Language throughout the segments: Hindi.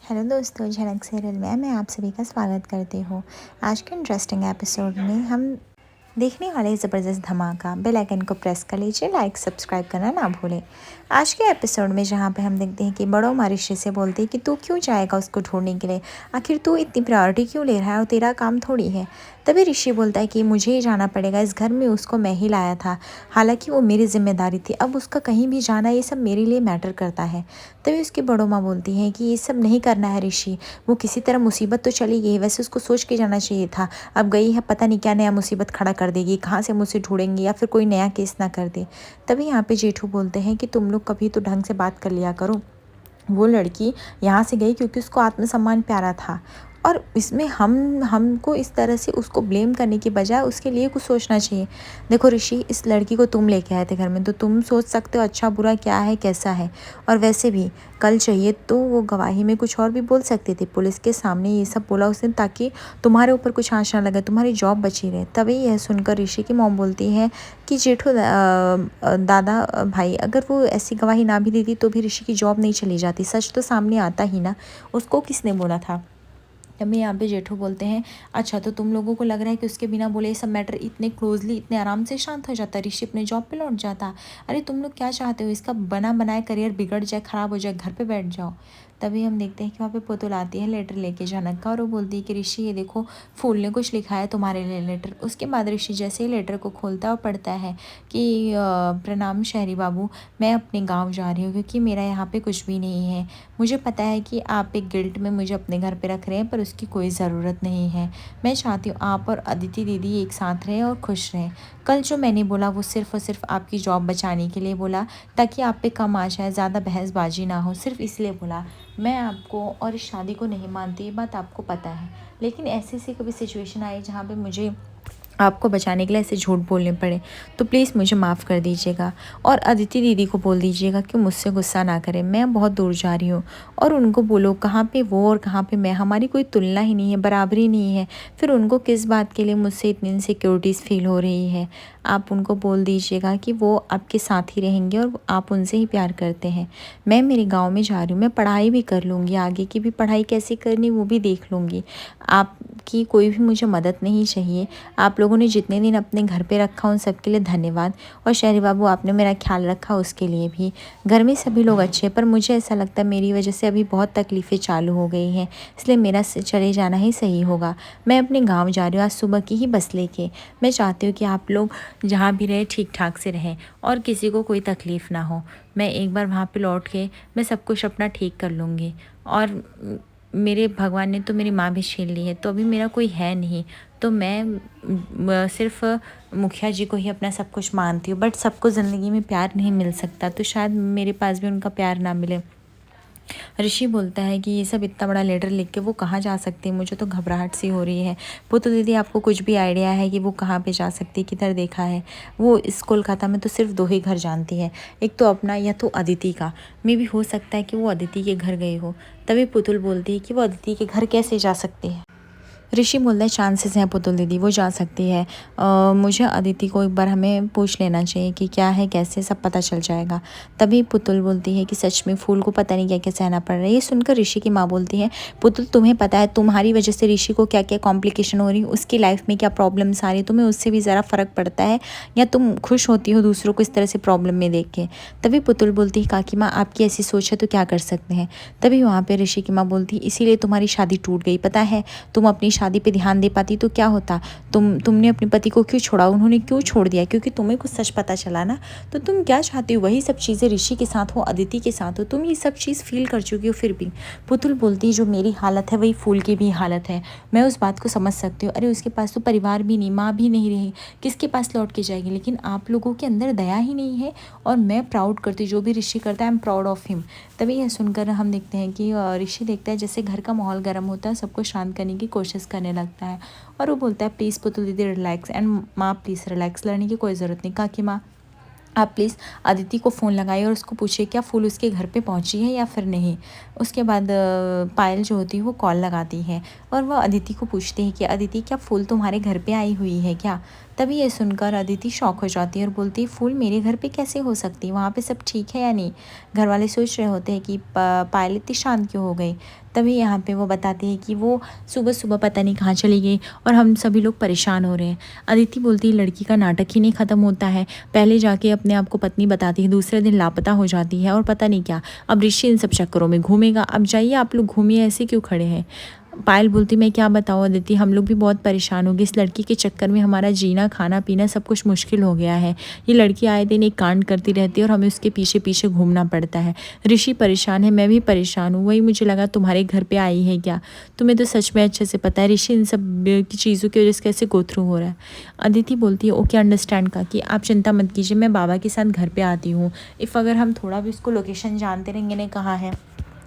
हेलो दोस्तों, झलक सीरियल में मैं आप सभी का स्वागत करती हूँ। आज के इंटरेस्टिंग एपिसोड में हम देखने वाले ज़बरदस्त धमाका। बेल आइकन को प्रेस कर लीजिए, लाइक सब्सक्राइब करना ना भूलें। आज के एपिसोड में जहाँ पे हम देखते हैं कि बड़ों माँ ऋषि से बोलती है कि तू क्यों जाएगा उसको ढूंढने के लिए, आखिर तू इतनी प्रायोरिटी क्यों ले रहा है और तेरा काम थोड़ी है। तभी ऋषि बोलता है कि मुझे ही जाना पड़ेगा, इस घर में उसको मैं ही लाया था, हालांकि वो मेरी जिम्मेदारी थी, अब उसका कहीं भी जाना ये सब मेरे लिए मैटर करता है। तभी उसकी बड़ों माँ बोलती हैं कि ये सब नहीं करना है ऋषि, वो किसी तरह मुसीबत तो चली गई, वैसे उसको सोच के जाना चाहिए था, अब गई है पता नहीं क्या नया मुसीबत खड़ा कर देगी, कहाँ से मुझसे ढूंढेंगे या फिर कोई नया केस ना कर दे। तभी यहाँ पे जेठू बोलते हैं कि तुम लोग कभी तो ढंग से बात कर लिया करो, वो लड़की यहाँ से गई क्योंकि उसको आत्मसम्मान प्यारा था, और इसमें हमको इस तरह से उसको ब्लेम करने की बजाय उसके लिए कुछ सोचना चाहिए। देखो ऋषि, इस लड़की को तुम लेके आए थे घर में, तो तुम सोच सकते हो अच्छा बुरा क्या है कैसा है, और वैसे भी कल चाहिए तो वो गवाही में कुछ और भी बोल सकते थे, पुलिस के सामने ये सब बोला उसने ताकि तुम्हारे ऊपर कुछ आँच ना लगे, तुम्हारी जॉब बची रहे। तभी यह सुनकर ऋषि की मॉम बोलती है कि जेठू दादा भाई, अगर वो ऐसी गवाही ना भी देती तो भी ऋषि की जॉब नहीं चली जाती, सच तो सामने आता ही ना, उसको किसने बोला था। तभी यहाँ पे जेठू बोलते हैं अच्छा तो तुम लोगों को लग रहा है कि उसके बिना बोले ये सब मैटर इतने क्लोजली इतने आराम से शांत हो जाता, ऋषि अपने जॉब पे लौट जाता। अरे तुम लोग क्या चाहते हो, इसका बना बनाया करियर बिगड़ जाए, ख़राब हो जाए, घर पे बैठ जाओ। तभी हम देखते हैं कि वहाँ पे पुतुल आती है लेटर लेके जनक का, और वो बोलती है कि ऋषि ये देखो फूल ने कुछ लिखा है तुम्हारे लिए लेटर। उसके बाद ऋषि जैसे ही लेटर को खोलता है और पढ़ता है कि प्रणाम शहरी बाबू, मैं अपने गाँव जा रही हूँ क्योंकि मेरा यहाँ पे कुछ भी नहीं है। मुझे पता है कि आप एक गिल्ट में मुझे अपने घर पे रख रहे हैं, पर उसकी कोई ज़रूरत नहीं है। मैं चाहती हूँ आप और अदिति दीदी एक साथ रहें और खुश रहें। कल जो मैंने बोला वो सिर्फ़ और सिर्फ आपकी जॉब बचाने के लिए बोला, ताकि आप पे कम आ जाए, ज़्यादा बहसबाजी ना हो, सिर्फ इसलिए बोला। मैं आपको और इस शादी को नहीं मानती, ये बात आपको पता है, लेकिन ऐसी सी कभी सिचुएशन आई जहाँ पे मुझे आपको बचाने के लिए ऐसे झूठ बोलने पड़े, तो प्लीज़ मुझे माफ़ कर दीजिएगा। और अदिति दीदी को बोल दीजिएगा कि मुझसे गुस्सा ना करें, मैं बहुत दूर जा रही हूँ। और उनको बोलो कहाँ पे वो और कहाँ पे मैं, हमारी कोई तुलना ही नहीं है, बराबरी नहीं है, फिर उनको किस बात के लिए मुझसे इतनी इनसिक्योरिटीज़ फील हो रही है। आप उनको बोल दीजिएगा कि वो आपके साथ ही रहेंगे और आप उनसे ही प्यार करते हैं। मैं मेरे गाँव में जा रही हूँ, मैं पढ़ाई भी कर लूँगी, आगे की भी पढ़ाई कैसे करनी वो भी देख लूँगी। आपकी कोई भी मुझे मदद नहीं चाहिए। आप लोगों ने जितने दिन अपने घर पे रखा उन सब के लिए धन्यवाद, और शहरी बाबू आपने मेरा ख्याल रखा उसके लिए भी। घर में सभी लोग अच्छे हैं, पर मुझे ऐसा लगता है मेरी वजह से अभी बहुत तकलीफ़ें चालू हो गई हैं, इसलिए मेरा चले जाना ही सही होगा। मैं अपने गांव जा रही हूँ आज सुबह की ही बस लेके। मैं चाहती हूँ कि आप लोग जहाँ भी रहें ठीक ठाक से रहें और किसी को कोई तकलीफ़ ना हो। मैं एक बार वहाँ पे लौट के मैं सब कुछ अपना ठीक कर लूँगी, और मेरे भगवान ने तो मेरी माँ भी छीन ली है, तो अभी मेरा कोई है नहीं, तो मैं सिर्फ मुखिया जी को ही अपना सब कुछ मानती हूँ। बट सबको ज़िंदगी में प्यार नहीं मिल सकता, तो शायद मेरे पास भी उनका प्यार ना मिले। ऋषि बोलता है कि ये सब इतना बड़ा लेटर लिख के वो कहाँ जा सकती है, मुझे तो घबराहट सी हो रही है। पुतु दीदी आपको कुछ भी आइडिया है कि वो कहाँ पे जा सकती है, किधर देखा है? वो इस कोलकाता में तो सिर्फ दो ही घर जानती है, एक तो अपना या तो अदिति का। मे भी हो सकता है कि वो अदिति के घर गई हो। तभी पुतुल बोलती है कि वो अदिति के घर कैसे जा सकती है। ऋषि बोलता है चांसेस हैं पुतुल दीदी, वो जा सकती है। मुझे अदिति को एक बार हमें पूछ लेना चाहिए कि क्या है कैसे, सब पता चल जाएगा। तभी पुतुल बोलती है कि सच में फूल को पता नहीं क्या क्या सहना पड़ रहा है। ये सुनकर ऋषि की माँ बोलती है पुतुल तुम्हें पता है तुम्हारी वजह से ऋषि को क्या क्या कॉम्प्लिकेशन हो रही, उसकी लाइफ में क्या प्रॉब्लम्स आ रही, तुम्हें उससे भी ज़रा फ़र्क पड़ता है, या तुम खुश होती हो दूसरों को इस तरह से प्रॉब्लम में देख के। तभी पुतुल बोलती है काकी माँ आपकी ऐसी सोच है तो क्या कर सकते हैं। तभी वहाँ पर ऋषि की माँ बोलती है इसीलिए तुम्हारी शादी टूट गई, पता है तुम अपनी शादी पे ध्यान दे पाती तो क्या होता। तुमने अपने पति को क्यों छोड़ा, उन्होंने क्यों छोड़ दिया, क्योंकि तुम्हें कुछ सच पता चला ना। तो तुम क्या चाहती हो, वही सब चीज़ें ऋषि के साथ हो, अदिति के साथ हो, तुम ये सब चीज़ फील कर चुकी हो फिर भी। पुतुल बोलती है जो मेरी हालत है वही फूल की भी हालत है, मैं उस बात को समझ सकती हूँ। अरे उसके पास तो परिवार भी नहीं, माँ भी नहीं रही, किसके पास लौट के जाएगी, लेकिन आप लोगों के अंदर दया ही नहीं है। और मैं प्राउड करती, जो भी ऋषि करता है I am proud of him. तभी यह सुनकर हम देखते हैं कि ऋषि देखता है जैसे घर का माहौल गर्म होता है, सबको शांत करने की कोशिश करने लगता है, और वो बोलता है प्लीज़ पुतुल दीदी रिलैक्स, एंड माँ प्लीज़ रिलैक्स, लड़ने की कोई ज़रूरत नहीं। कहा कि माँ आप प्लीज़ अदिति को फ़ोन लगाइए और उसको पूछिए क्या फूल उसके घर पे पहुंची है या फिर नहीं। उसके बाद पायल जो होती है वो कॉल लगाती है और वह अदिति को पूछती है कि अदिति क्या फूल तुम्हारे घर पे आई हुई है क्या। तभी ये सुनकर अदिति शॉक हो जाती है और बोलती है फूल मेरे घर पे कैसे हो सकती है, वहाँ पे सब ठीक है या नहीं। घर वाले सोच रहे होते हैं कि पायल इतनी शांत क्यों हो गई। तभी यहाँ पे वो बताती है कि वो सुबह सुबह पता नहीं कहाँ चली गई और हम सभी लोग परेशान हो रहे हैं। अदिति बोलती है लड़की का नाटक ही नहीं ख़त्म होता है, पहले जाके अपने आप को पत्नी बताती है, दूसरे दिन लापता हो जाती है और पता नहीं क्या। अब ऋषि इन सब चक्करों में घूमेगा। अब जाइए आप लोग घूमिए, ऐसे क्यों खड़े हैं। पायल बोलती मैं क्या बताऊँ अदिति, हम लोग भी बहुत परेशान हो गए, इस लड़की के चक्कर में हमारा जीना खाना पीना सब कुछ मुश्किल हो गया है। ये लड़की आए दिन एक कांड करती रहती है और हमें उसके पीछे पीछे घूमना पड़ता है। ऋषि परेशान है, मैं भी परेशान हूँ, वही मुझे लगा तुम्हारे घर पे आई है क्या। तुम्हें तो सच में अच्छे से पता है ऋषि इन सब की चीज़ों की वजह से कैसे गो थ्रू हो रहा है। अदिति बोलती है ओके अंडरस्टैंड का कि आप चिंता मत कीजिए, मैं बाबा के साथ घर पर आती हूँ। इफ़ अगर हम थोड़ा भी उसको लोकेशन जानते रहेंगे ने कहाँ है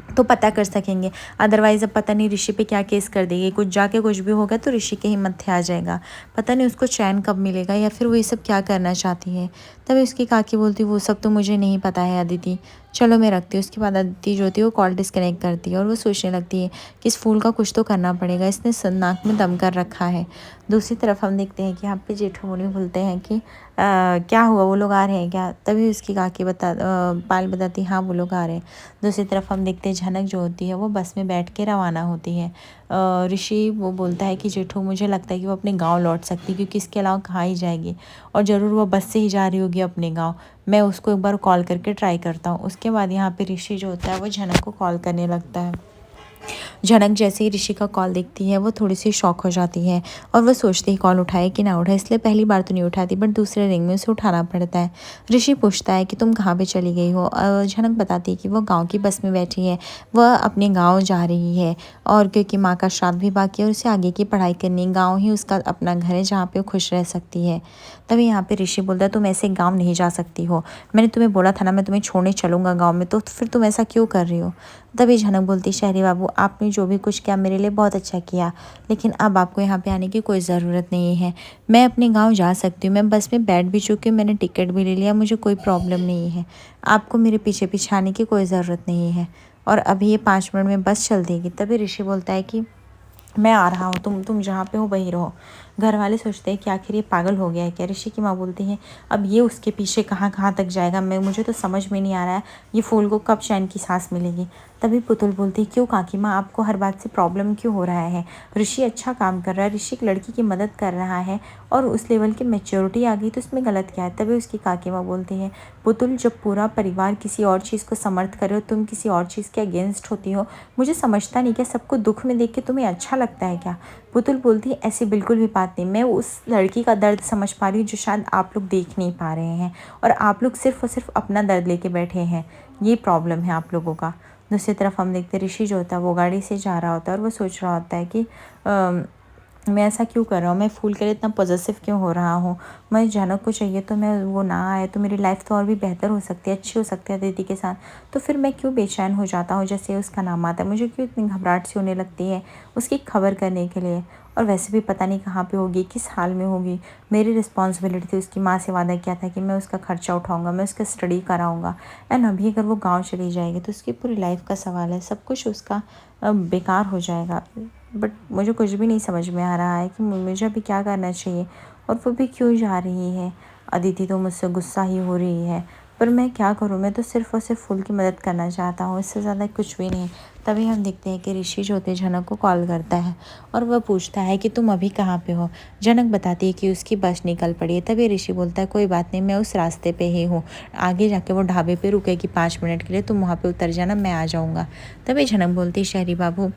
तो पता कर सकेंगे, अदरवाइज़ अब पता नहीं ऋषि पे क्या केस कर देगी, कुछ जाके कुछ भी होगा तो ऋषि के ही मत्थे आ जाएगा। पता नहीं उसको चैन कब मिलेगा या फिर वो ये सब क्या करना चाहती है। तभी उसकी काकी बोलती वो सब तो मुझे नहीं पता है अदिति, चलो मैं रखती हूँ। उसके बाद अदिति जो होती है वो कॉल डिस्कनेक्ट करती है और वो सोचने लगती है कि इस फूल का कुछ तो करना पड़ेगा, इसने नाक में दम कर रखा है। दूसरी तरफ हम देखते हैं कि यहाँ पे जेठू मुनि बोलते हैं कि क्या हुआ, वो लोग आ रहे हैं क्या। तभी उसकी काकी पायल बताती हाँ वो लोग आ रहे हैं। दूसरी तरफ हम देखते हैं झनक जो होती है वो बस में बैठ के रवाना होती है। ऋषि वो बोलता है कि जेठू मुझे लगता है कि वो अपने गांव लौट सकती है क्योंकि इसके अलावा कहाँ ही जाएगी और ज़रूर वो बस से ही जा रही होगी अपने गांव। मैं उसको एक बार कॉल करके ट्राई करता हूँ। उसके बाद यहाँ पे ऋषि जो होता है वो झनक को कॉल करने लगता है। झनक जैसे ही ऋषि का कॉल देखती है वो थोड़ी सी शॉक हो जाती है और वो सोचती है कॉल उठाए कि ना उठाए, इसलिए पहली बार तो नहीं उठाती बट दूसरे रिंग में उसे उठाना पड़ता है। ऋषि पूछता है कि तुम कहाँ पे चली गई हो। झनक बताती है कि वो गांव की बस में बैठी है, वह अपने गांव जा रही है और क्योंकि माँ का श्राद्ध भी बाकी है और उसे आगे की पढ़ाई करनी, गाँव ही उसका अपना घर है जहाँ पे वो खुश रह सकती है। तभी यहाँ पे ऋषि बोलता है तुम ऐसे गाँव नहीं जा सकती हो, मैंने तुम्हें बोला था ना मैं तुम्हें छोड़ने चलूँगा गाँव में, तो फिर तुम ऐसा क्यों कर रही हो। तभी झनक बोलती शहरी बाबू आपने जो भी कुछ किया मेरे लिए बहुत अच्छा किया, लेकिन अब आपको यहाँ पे आने की कोई ज़रूरत नहीं है। मैं अपने गांव जा सकती हूँ, मैं बस में बैठ भी चुकी हूँ, मैंने टिकट भी ले लिया, मुझे कोई प्रॉब्लम नहीं है। आपको मेरे पीछे पीछे आने की कोई ज़रूरत नहीं है और अभी ये 5 मिनट में बस चल देगी। तभी ऋषि बोलता है कि मैं आ रहा हूँ, तुम जहाँ पे हो वहीं रहो। घर वाले सोचते हैं कि आखिर ये पागल हो गया है क्या। ऋषि की माँ बोलती है अब ये उसके पीछे कहाँ कहाँ तक जाएगा, मुझे तो समझ में नहीं आ रहा है ये फूल को कब चैन की सांस मिलेगी। तभी पुतुल बोलती है क्यों काकी माँ, आपको हर बात से प्रॉब्लम क्यों हो रहा है। ऋषि अच्छा काम कर रहा है, ऋषि एक लड़की की मदद कर रहा है और उस लेवल की मैच्योरिटी आ गई तो इसमें गलत क्या है। तभी उसकी काकी माँ बोलती है पुतुल जब पूरा परिवार किसी और चीज़ को समर्थ करे और तुम किसी और चीज़ के अगेंस्ट होती हो, मुझे समझता नहीं क्या सबको दुख में देख के तुम्हें अच्छा लगता है क्या। पुतुल बोलती है ऐसी बिल्कुल भी बात नहीं, मैं उस लड़की का दर्द समझ पा रही हूँ जो शायद आप लोग देख नहीं पा रहे हैं और आप लोग सिर्फ और सिर्फ अपना दर्द लेके बैठे हैं, ये प्रॉब्लम है आप लोगों का। दूसरी तरफ हम देखते ऋषि जो होता है वो गाड़ी से जा रहा होता है और वो सोच रहा होता है कि मैं ऐसा क्यों कर रहा हूँ, मैं फूल के लिए इतना पॉजिटिव क्यों हो रहा हूँ। मैं झनक को चाहिए तो मैं वो ना आए तो मेरी लाइफ तो और भी बेहतर हो सकती है, अच्छी हो सकती है दीदी के साथ, तो फिर मैं क्यों बेचैन हो जाता हूँ जैसे उसका नाम आता है, मुझे क्यों इतनी घबराहट सी होने लगती है उसकी खबर करने के लिए। और वैसे भी पता नहीं कहाँ पे होगी, किस हाल में होगी। मेरी रिस्पॉन्सिबिलिटी थी, उसकी माँ से वादा किया था कि मैं उसका खर्चा उठाऊँगा, मैं उसका स्टडी कराऊँगा। एंड अभी अगर वो गाँव चली जाएगी तो उसकी पूरी लाइफ का सवाल है, सब कुछ उसका बेकार हो जाएगा। बट मुझे कुछ भी नहीं समझ में आ रहा है कि मुझे अभी क्या करना चाहिए और वो भी क्यों जा रही है। अदिति तो मुझसे गुस्सा ही हो रही है पर मैं क्या करूँ, मैं तो सिर्फ और सिर्फ फूल की मदद करना चाहता हूँ, इससे ज़्यादा कुछ भी नहीं। तभी हम देखते हैं कि ऋषि जो होते झनक को कॉल करता है और वह पूछता है कि तुम अभी कहाँ पे हो। झनक बताती है कि उसकी बस निकल पड़ी है। तभी ऋषि बोलता है कोई बात नहीं, मैं उस रास्ते पे ही हूँ, आगे जाके वो ढाबे पे रुकेगी 5 मिनट के लिए, तुम वहाँ पे उतर जाना, मैं आ जाऊँगा। तभी झनक बोलती है शहरी बाबू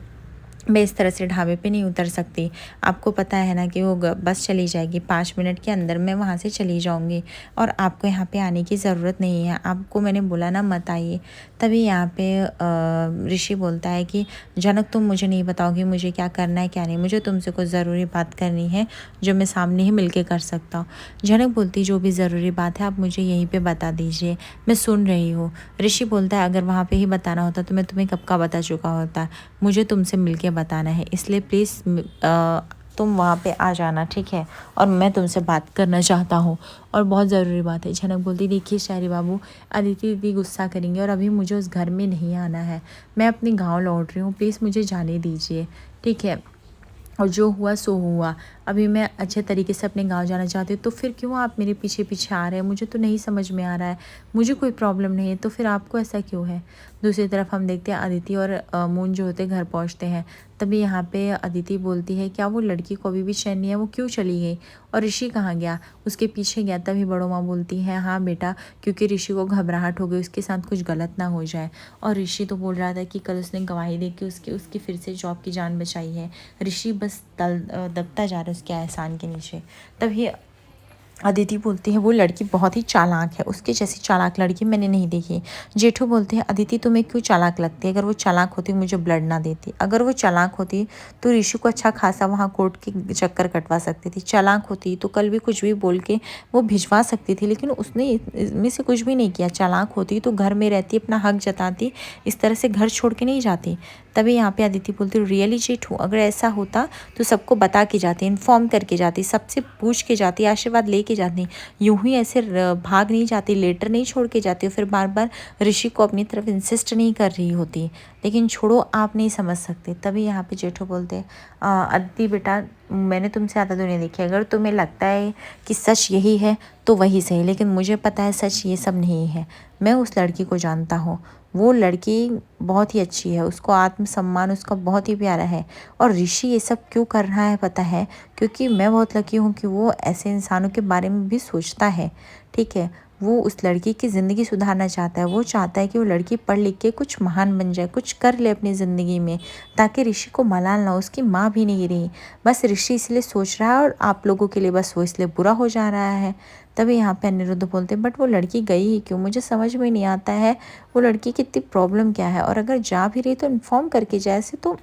मैं इस तरह से ढाबे पे नहीं उतर सकती, आपको पता है ना कि वो बस चली जाएगी 5 मिनट के अंदर, मैं वहाँ से चली जाऊँगी और आपको यहाँ पे आने की ज़रूरत नहीं है, आपको मैंने बोला ना मत आइए। तभी यहाँ पे ऋषि बोलता है कि जनक तुम मुझे नहीं बताओगी मुझे क्या करना है क्या नहीं, मुझे तुमसे कुछ ज़रूरी बात करनी है जो मैं सामने ही मिल के कर सकता हूँ। जनक बोलती जो भी ज़रूरी बात है आप मुझे यहीं पर बता दीजिए, मैं सुन रही हूँ। ऋषि बोलता है अगर वहाँ पर ही बताना होता तो मैं तुम्हें कब का बता चुका होता, मुझे तुमसे मिल के बताना है, इसलिए प्लीज़ तुम वहाँ पे आ जाना, ठीक है, और मैं तुमसे बात करना चाहता हूँ और बहुत ज़रूरी बात है। झनक बोलती देखिए शायरी बाबू अदिति दीदी गुस्सा करेंगे और अभी मुझे उस घर में नहीं आना है, मैं अपने गांव लौट रही हूँ, प्लीज़ मुझे जाने दीजिए, ठीक है। और जो हुआ सो हुआ। अभी मैं अच्छे तरीके से अपने गाँव जाना चाहती हूँ, तो फिर क्यों आप मेरे पीछे-पीछे आ रहे हैं? मुझे तो नहीं समझ में आ रहा है। मुझे कोई प्रॉब्लम नहीं है, तो फिर आपको ऐसा क्यों है? दूसरी तरफ हम देखते हैं अदिति और मून जो होते हैं घर पहुँचते हैं। तभी यहाँ पे अदिति बोलती है, क्या वो लड़की को अभी भी चैन नहीं है? वो क्यों चली गई? और ऋषि कहाँ गया? उसके पीछे गया। तभी बड़ो माँ बोलती है, हाँ बेटा, क्योंकि ऋषि को घबराहट हो गई, उसके साथ कुछ गलत ना हो जाए। और ऋषि तो बोल रहा था कि कल उसने गवाही दे के उसकी फिर से जॉब की जान बचाई है। ऋषि बस दबता जा रहा है उसके एहसान के नीचे। तभी अदिति बोलती है, वो लड़की बहुत ही चालाक है, उसके जैसी चालाक लड़की मैंने नहीं देखी। जेठू बोलते हैं, अदिति तुम्हें क्यों चालाक लगती है? अगर वो चालाक होती मुझे ब्लड ना देती। अगर वो चालाक होती तो ऋषि को अच्छा खासा वहाँ कोर्ट के चक्कर कटवा सकती थी। चालाक होती तो कल भी कुछ भी बोल के वो भिजवा सकती थी, लेकिन उसने इसमें से कुछ भी नहीं किया। चालाक होती तो घर में रहती, अपना हक जताती, इस तरह से घर छोड़ के नहीं जाती। तभी यहाँ पे अदिति बोलती, रियली जेठू, अगर ऐसा होता तो सबको बता के जाती, इन्फॉर्म करके जाती, सबसे पूछ के जाती, आशीर्वाद लेके जाती। यूं ही ऐसे भाग नहीं जाती, लेटर नहीं छोड़ के जाती, फिर बार बार ऋषि को अपनी तरफ इंसिस्ट नहीं कर रही होती। लेकिन छोड़ो, आप नहीं समझ सकते। तभी यहाँ पे जेठू बोलते, अदिति बेटा, मैंने तुमसे ज़्यादा दुनिया देखी। अगर तुम्हें लगता है कि सच यही है तो वही सही, लेकिन मुझे पता है सच ये सब नहीं है। मैं उस लड़की को जानता हूँ। वो लड़की बहुत ही अच्छी है, उसको आत्मसम्मान उसका बहुत ही प्यारा है। और ऋषि ये सब क्यों कर रहा है पता है? क्योंकि मैं बहुत लकी हूँ कि वो ऐसे इंसानों के बारे में भी सोचता है। ठीक है, वो उस लड़की की ज़िंदगी सुधारना चाहता है। वो चाहता है कि वो लड़की पढ़ लिख के कुछ महान बन जाए, कुछ कर ले अपनी ज़िंदगी में, ताकि ऋषि को मलाल ना हो। उसकी माँ भी नहीं रही, बस ऋषि इसलिए सोच रहा है और आप लोगों के लिए बस वो इसलिए बुरा हो जा रहा है। तभी यहाँ पे अनिरुद्ध बोलते, बट वो लड़की गई ही क्यों? मुझे समझ में नहीं आता है वो लड़की की इतनी प्रॉब्लम क्या है, और अगर जा भी रही तो इन्फॉर्म करके जाए। ऐसे तो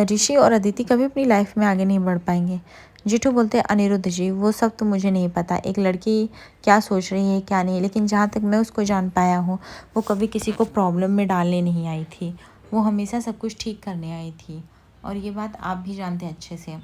ऋषि और अदिति कभी अपनी लाइफ में आगे नहीं बढ़ पाएंगे। जेठू बोलते हैं, अनिरुद्ध जी, वो सब तो मुझे नहीं पता, एक लड़की क्या सोच रही है क्या नहीं, लेकिन जहाँ तक मैं उसको जान पाया हूँ, वो कभी किसी को प्रॉब्लम में डालने नहीं आई थी। वो हमेशा सब कुछ ठीक करने आई थी, और ये बात आप भी जानते हैं अच्छे से।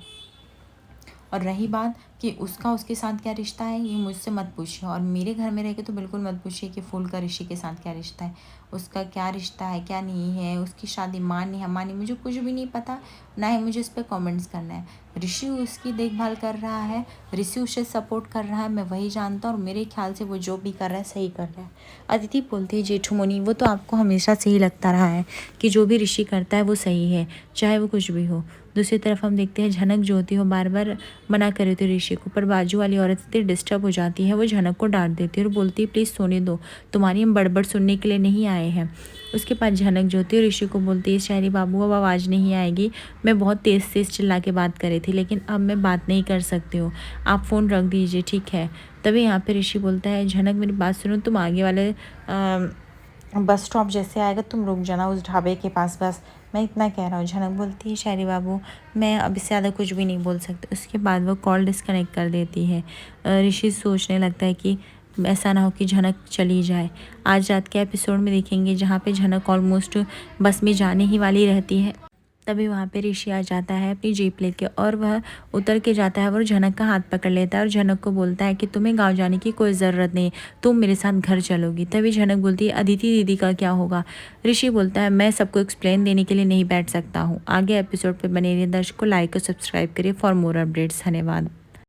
और रही बात कि उसका उसके साथ क्या रिश्ता है, ये मुझसे मत पूछिए, और मेरे घर में रह के तो बिल्कुल मत पूछिए कि फूल का ऋषि के साथ क्या रिश्ता है। उसका क्या रिश्ता है क्या नहीं है, उसकी शादी मानी है मानी, मुझे कुछ भी नहीं पता, ना ही मुझे इस पर कमेंट्स करना है। ऋषि उसकी देखभाल कर रहा है, ऋषि उसे सपोर्ट कर रहा है, मैं वही जानता हूँ, और मेरे ख्याल से वो जो भी कर रहा है सही कर रहा है। अदिति बोलती है, जेठू मुनि, वो तो आपको हमेशा से ही लगता रहा है कि जो भी ऋषि करता है वो सही है, चाहे वो कुछ भी हो। दूसरी तरफ हम देखते हैं झनक जो होती है वो बार बार मना कर रही थी ऋषि को, पर बाजू वाली औरत इतनी डिस्टर्ब हो जाती है, वो झनक को डांट देती है और बोलती है, प्लीज़ सोने दो, तुम्हारी हम बड़बड़ सुनने के लिए नहीं आए हैं। उसके बाद झनक जो होती है ऋषि को बोलती है, शायरी बाबू अब आवाज़ नहीं आएगी, मैं बहुत तेज़ तेज़ चिल्ला के बात कर रही थी, लेकिन अब मैं बात नहीं कर सकती हूँ, आप फ़ोन रख दीजिए, ठीक है। तभी यहाँ पे ऋषि बोलता है, झनक मेरी बात सुनो, तुम आगे वाले बस स्टॉप जैसे आएगा तुम रुक जाना उस ढाबे के पास, बस मैं इतना कह रहा हूँ। झनक बोलती है, शायरी बाबू मैं अब इससे ज़्यादा कुछ भी नहीं बोल सकती। उसके बाद वो कॉल डिस्कनेक्ट कर देती है। ऋषि सोचने लगता है कि ऐसा ना हो कि झनक चली जाए। आज रात के एपिसोड में देखेंगे जहाँ पे झनक ऑलमोस्ट बस में जाने ही वाली रहती है। तभी वहाँ पे ऋषि आ जाता है अपनी जीप लेके, और वह उतर के जाता है और झनक का हाथ पकड़ लेता है और झनक को बोलता है कि तुम्हें गांव जाने की कोई ज़रूरत नहीं, तुम मेरे साथ घर चलोगी। तभी झनक बोलती है, अदिति दीदी का क्या होगा? ऋषि बोलता है, मैं सबको एक्सप्लेन देने के लिए नहीं बैठ सकता हूँ। आगे एपिसोड पर बने रहिए, दर्शक को लाइक और सब्सक्राइब करिए फॉर मोर अपडेट्स। धन्यवाद।